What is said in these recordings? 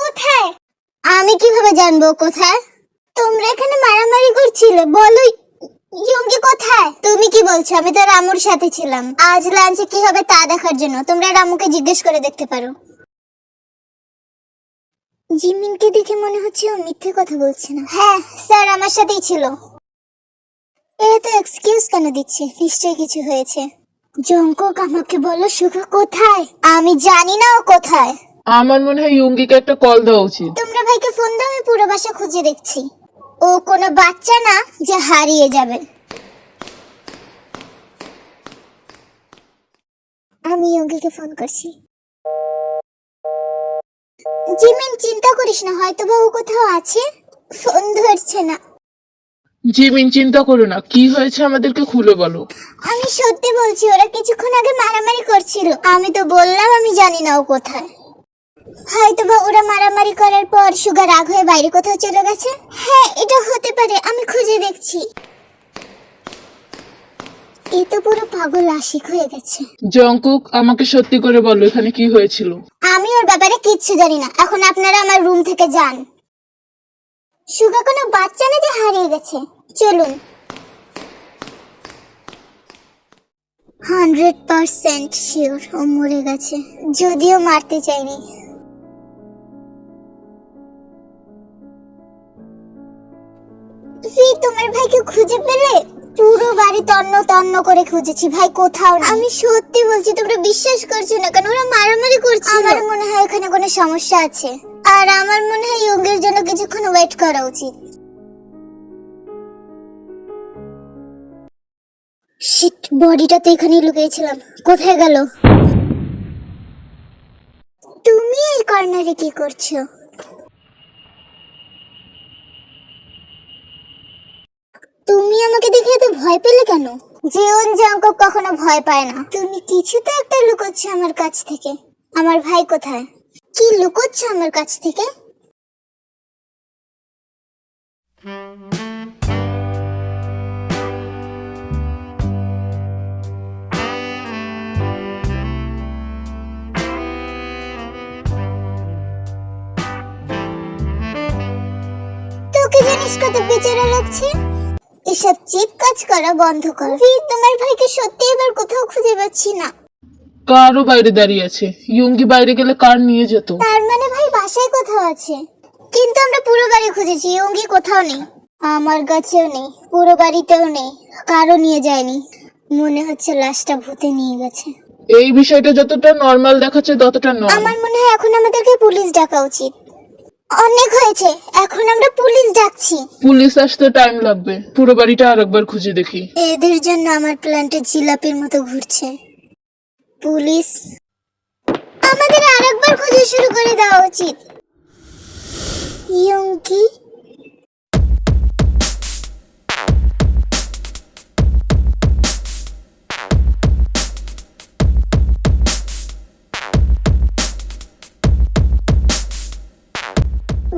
কোথায়? আমি কিভাবে জানবো কোথায়? তোমরা এখানে মারামারি করছিলে, বলো ইয়ঙ্গি কোথায়? তুমি কি বলছো? আমি তো রামুর সাথে ছিলাম। আজ লাঞ্চে কি হবে তা দেখার জন্য তোমরা রামুকে জিজ্ঞেস করে দেখতে পারো। জিমিনকে দেখে মনে হচ্ছে ও মিথ্যে কথা বলছে না। হ্যাঁ স্যার আমার সাথেই ছিল। এ তো এক্সকিউজ কেন দিচ্ছে? নিশ্চয়ই কিছু হয়েছে। জঙ্কুক আমাকে বলো সুখা কোথায়? আমি জানি না ও কোথায়। আমার মনে হয় ইয়ঙ্গিকে একটা কল দেওয়া উচিত। তোমরা ভাইকে ফোন দাও, আমি পুরো বাসা খুঁজে দেখছি। ও কোনো বাচ্চা না যে হারিয়ে যাবে। আমি ইয়ঙ্গিকে ফোন করছি। জিমিন চিন্তা করিস না, হয়তো বা ও কোথাও আছে। ফোন ধরছে না। জিমিন চিন্তা করো না, কি হয়েছে আমাদেরকে খুলে বলো। আমি সত্যি বলছি, ওরা কিছুক্ষণ আগে মারামারি করছিল। আমি তো বললাম আমি জানি না ও কোথায়। হয়তো বা ওরা মারামারি করার পর সুগা রাগ হয়ে বাইরে কোথাও চলে গেছে। হ্যাঁ এটা হতে পারে, আমি খুঁজে দেখছি। এ তো পুরো পাগল আশিক হয়ে গেছে। জঙ্কুক আমাকে সত্যি করে বলো এখানে কি হয়েছিল। আমি ওর ব্যাপারে কিচ্ছু জানি না। এখন আপনারা আমার রুম থেকে যান। সুগা কোনো বাচ্চা না যে হারিয়ে গেছে। চলুন। 100% শিওর ও মরে গেছে, যদিও মারতে চাইনি। তোমার ভাইকে খুঁজে পেলে? পুরো বাড়ি তন্ন তন্ন করে খুঁজেছি ভাই, কোথাও না। আমি সত্যি বলছি, তোমরা বিশ্বাস করছো না কেন? ওরা মারামারি করছে। আমার মনে হয় এখানে কোনো সমস্যা আছে, আর আমার মনে হয় ইয়ঙ্গের জন্য কিছুক্ষণ ওয়েট করা উচিত। শিট, বডিটা তো এখানেই লুকিয়েছিলাম, কোথায় গেল? তুমি এই কর্নারে কি করছো? তুমি আমাকে দেখে এত ভয় পেলে কেন? জীবন জঙ্কুক কখনো ভয় পায় না। তুমি কিছু তো একটা লুকোচ্ছ আমার কাছ থেকে। আমার ভাই কোথায়? কি লুকোচ্ছ আমার কাছ থেকে? তোকে জানিস কত বেচারা লাগছে। এসব চিপ কাজ করা বন্ধ কর। তোমার ভাইকে সত্যি এবার কোথাও খুঁজে পাচ্ছি না। কারও বাইরে দাঁড়িয়ে আছে। ইয়ঙ্গি বাইরে গেলে কার নিয়ে যেত। তার মানে ভাই বাসায় কোথাও আছে। কিন্তু আমরা পুরো বাড়ি খুঁজেছি, ইয়ঙ্গি কোথাও নেই। আমার কাছেও নেই, পুরো বাড়িতেও নেই, কারো নিয়ে যায়নি। মনে হচ্ছে লাশটা ভূতে নিয়ে গেছে। এই বিষয়টা যতটা নর্মাল দেখাচ্ছে ততটা নয়। আমার মনে হয় এখন আমাদেরকে পুলিশ ডাকা উচিত। অনেক হয়েছে, এখন আমরা পুলিশ ডাকছি। পুলিশ আসতে টাইম লাগবে। পুরো বাড়িটা আরেকবার খুঁজে দেখি। এদের জন্য আমার প্ল্যানটা জিলাপির মতো ঘুরছে। পুলিশ, আমাদের আরেকবার খোঁজা শুরু করে দেওয়া উচিত। ইয়ঙ্কি,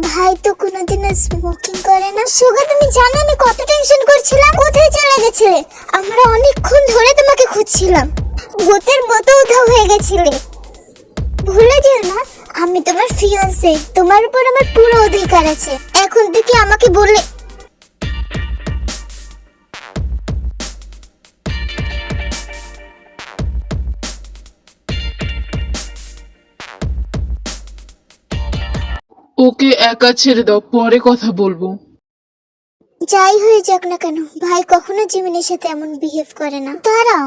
ভাই তো কোনোদিনও স্মোকিং করে না। সুগা তুমি জানো আমি কত টেনশন করছিলাম। কোথায় চলে গেছিলে? আমরা অনেকক্ষণ ধরে তোমাকে খুঁজছিলাম। ভূতের মতো উধাও হয়ে গেছিলে। ভুলে যেও না, আমি তোমার ফিয়ান্সে। তোমার উপর আমার পুরো অধিকার আছে। এখন থেকে আমাকে বললে। ওকে একা ছেড়ে দাও, পরে কথা বলবো। যাই হয়ে যাক না কেন, ভাই কখনো জিমিনের সাথে এমন বিহেভ করে না। দাঁড়াও,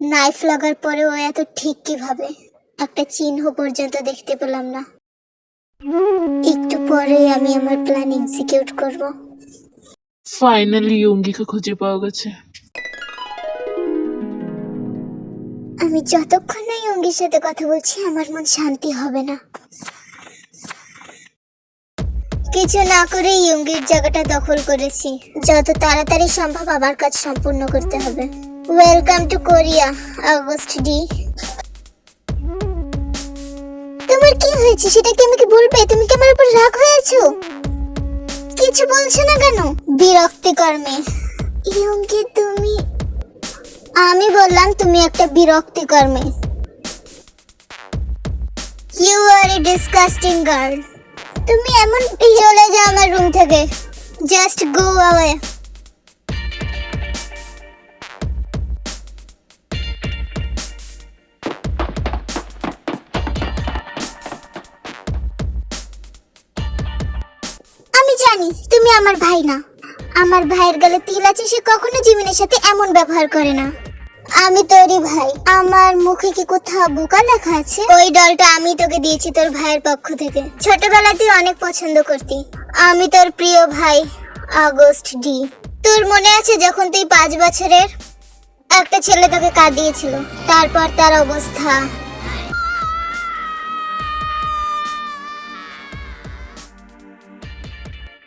নাইফ লাগার পরে ও এত ঠিক কিভাবে? একটা চিহ্ন পর্যন্ত দেখতে পেলাম না। একটু পরে আমি আমার প্ল্যান এক্সিকিউট করব। ফাইনালি ইয়ঙ্গিকে খুঁজে পাওয়া গেছে। আমি যতক্ষণ না ইয়ঙ্গির সাথে কথা বলছি আমার মন শান্তি হবে না। কিছু না করে ইয়ঙ্গির জায়গাটা দখল করেছি। যত তাড়াতাড়ি সম্ভব আবার কাজ সম্পূর্ণ করতে হবে। Welcome to Korea, August D. তোমার কি হয়েছে সেটা কি আমাকে বলবে? তুমি কি আমার উপর রাগ হয়েছো? কিছু বলছো না কেন? বিরক্তিকর মেয়ে। ইয়ঙ্গি তুমি, আমি বললাম তুমি একটা বিরক্তিকর মেয়ে। You are a disgusting girl. তুমি এমন চলে যাও আমার রুম থেকে, জাস্ট গো অ্যাওয়ে। আমি জানি তুমি আমার ভাই না। আমার ভাইয়ের গালে তিল আছে, সে কখনো জিমিনের সাথে এমন ব্যবহার করে না। আমি তোরই ভাই। আমার মুখে কি কোথাও বোকা লেখা আছে? ওই ডলটা আমি তোকে দিয়েছি তোর ভাইয়ের পক্ষ থেকে। ছোটবেলাতেই অনেক পছন্দ করতি। আমি তোর প্রিয় ভাই আগস্ট ডি। তোর মনে আছে যখন তুই 5 বছরের? একটা ছেলে তোকে কাঁদিয়েছিল, তারপর তার অবস্থা।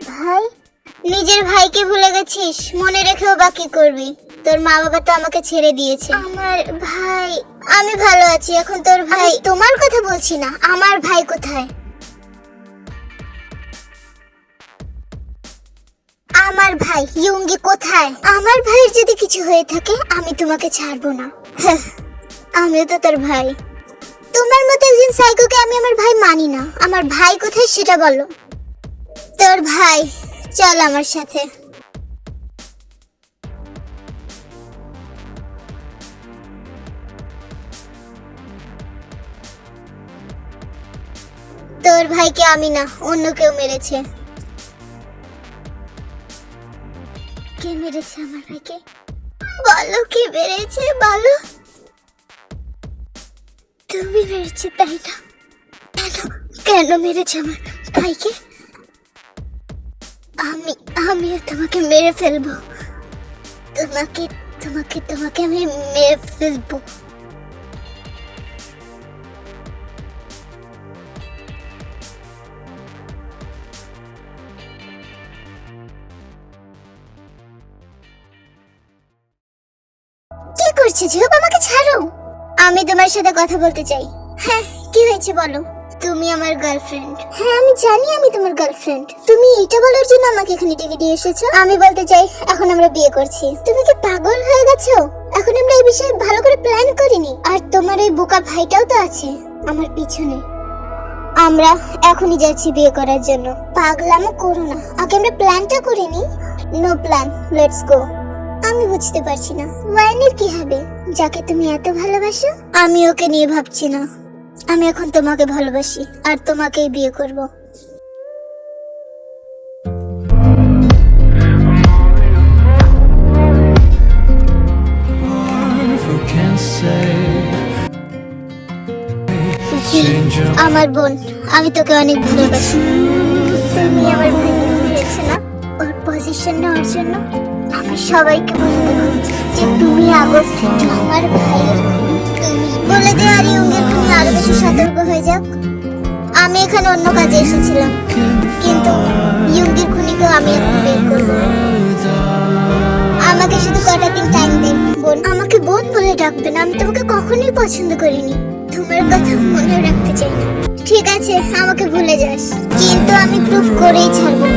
ভাই, নিজের ভাইকে ভুলে গেছিস? মনে রেখেও বা কি করবি? তোর মা বাবা তো আমাকে ছেড়ে দিয়েছে। আমার ভাই, আমি ভালো আছি। এখন তোর ভাই, তোমার কথা বলছি না, আমার ভাই কোথায়? আমার ভাই ইয়ুঙ্গি কোথায়? আমার ভাইয়ের যদি কিছু হয়ে থাকে আমি তোমাকে ছাড়বো না। আমিও তো তোর ভাই। তোমার মতো একজন সাইকোকে আমি আমার ভাই মানি না। আমার ভাই কোথায় সেটা বলো। তোর ভাই, চল আমার সাথে। তোর ভাইকে আমি না, অন্য কেউ মেরেছে। কে মেরেছে আমার ভাইকে? বলো, কে মেরেছে বলো। তুমি মেরেছে তাই না? কেন কেন মেরেছে আমার ভাইকে? আমিও তোমাকে মেরে ফেলবো। তোমাকে তোমাকে তোমাকে আমি মেরে ফেলবো। কি করছো জিওব? আমাকে ছাড়ো। আমি তোমার সাথে কথা বলতে চাই। হ্যাঁ, কি হয়েছে বলো। তুমি আমার গার্লফ্রেন্ড। হ্যাঁ, আমি জানি আমি তোমার গার্লফ্রেন্ড। তুমি এটা বলার জন্য আমাকে এখানে ডেকে দিয়ে এসেছো? আমি বলতে চাই এখন আমরা বিয়ে করছি। তুমি কি পাগল হয়ে গেছো? এখন আমরা এই বিষয়ে ভালো করে প্ল্যান করিনি। আর তোমার ওই বোকা ভাইটাও তো আছে আমার পিছনে। আমরা এখনই যাচ্ছি বিয়ে করার জন্য। পাগলামো করো না, আগে আমরা প্ল্যানটা করিনি। No plan, let's go. আমি বুঝতে পারছি না ওয়াইনের কি হবে, যাকে তুমি এত ভালোবাসো। আমি ওকে নিয়ে ভাবছি না। আমি এখন তোমাকে ভালোবাসি আর তোমাকেই বিয়ে করব। আমার বোন, আমি তোকে অনেক ভালোবাসি। তুমি আমার ভাইকে ভুলেছো না? ওর পজিশন নেওয়ার জন্য আমি সবাইকে বলে দেবো যে তুমি আগস্ট আমার ভাইয়ের খুনি। তুমি বলে দে আর ইয়ুঙ্গির খুনি আরো বেশি সতর্ক হয়ে যাক। আমি এখানে অন্য কাজে এসেছিলাম, কিন্তু ইয়ুঙ্গির খুনিকে আমি এখন বের করবো। আমাকে শুধু কটা দিন টাইম দিন বোন। আমাকে বোন বলে ডাকবেন, আমি তোমাকে কখনোই পছন্দ করিনি। তোমার কথা মনে রাখতে চাই না। ঠিক আছে, আমাকে ভুলে যাস, কিন্তু আমি প্রুফ করেই ছাড়বো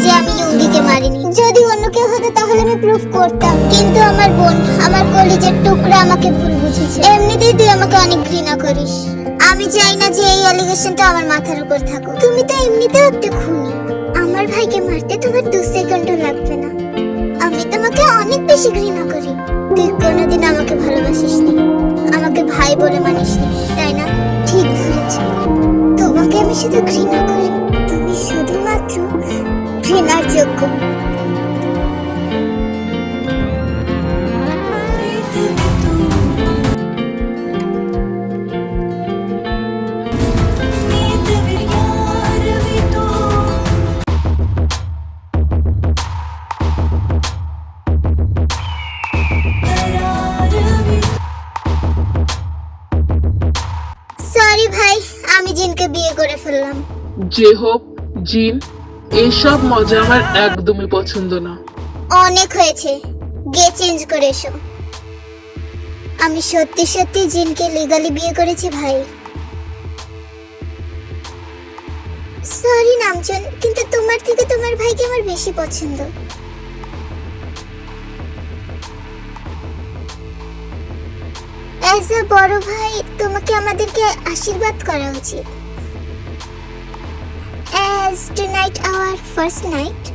যে আমি ইয়ুঙ্গিকে মারিনি। যদি অন্য কেউ হতো তাহলে আমি প্রুফ করতাম, কিন্তু আমার বোন, আমার কলিজার টুকরা আমাকে ভুল বুঝেছে। এমনিতেই তুই আমাকে অনেক ঘৃণা করিস। আমি চাই না যে এই অ্যালিগেশনটা আমার মাথার উপর থাকুক। তুমি তো এমনিতেও একটা খুনি। আমার ভাইকে মারতে তোমার 2 সেকেন্ডও লাগবে না। আমি তোমাকে অনেক বেশি ঘৃণা করি। তুই কোনোদিন আমাকে ভালোবাসিসনি, আমাকে ভাই বলে মানিসনি, তাই না? ঠিক ধরেছ, তোমাকে আমি শুধু ঘৃণা করি। তুমি শুধুমাত্র ঘৃণার যোগ্য। সরি ভাই, আমি জিনকে বিয়ে করে ফেললাম। যে হোক জিন, এইসব মজা আমার একদমই পছন্দ না। অনেক হয়েছে, গে চেঞ্জ করে এসো। আমি সত্যি সত্যি জিনকে লিগালি বিয়ে করেছি ভাই। সরি নামজন, কিন্তু তোমার থেকে তোমার ভাইকে আমার বেশি পছন্দ। অ্যাজ আ বড় ভাই তোমাকে আমাদেরকে আশীর্বাদ করা উচিত। As is tonight our first night?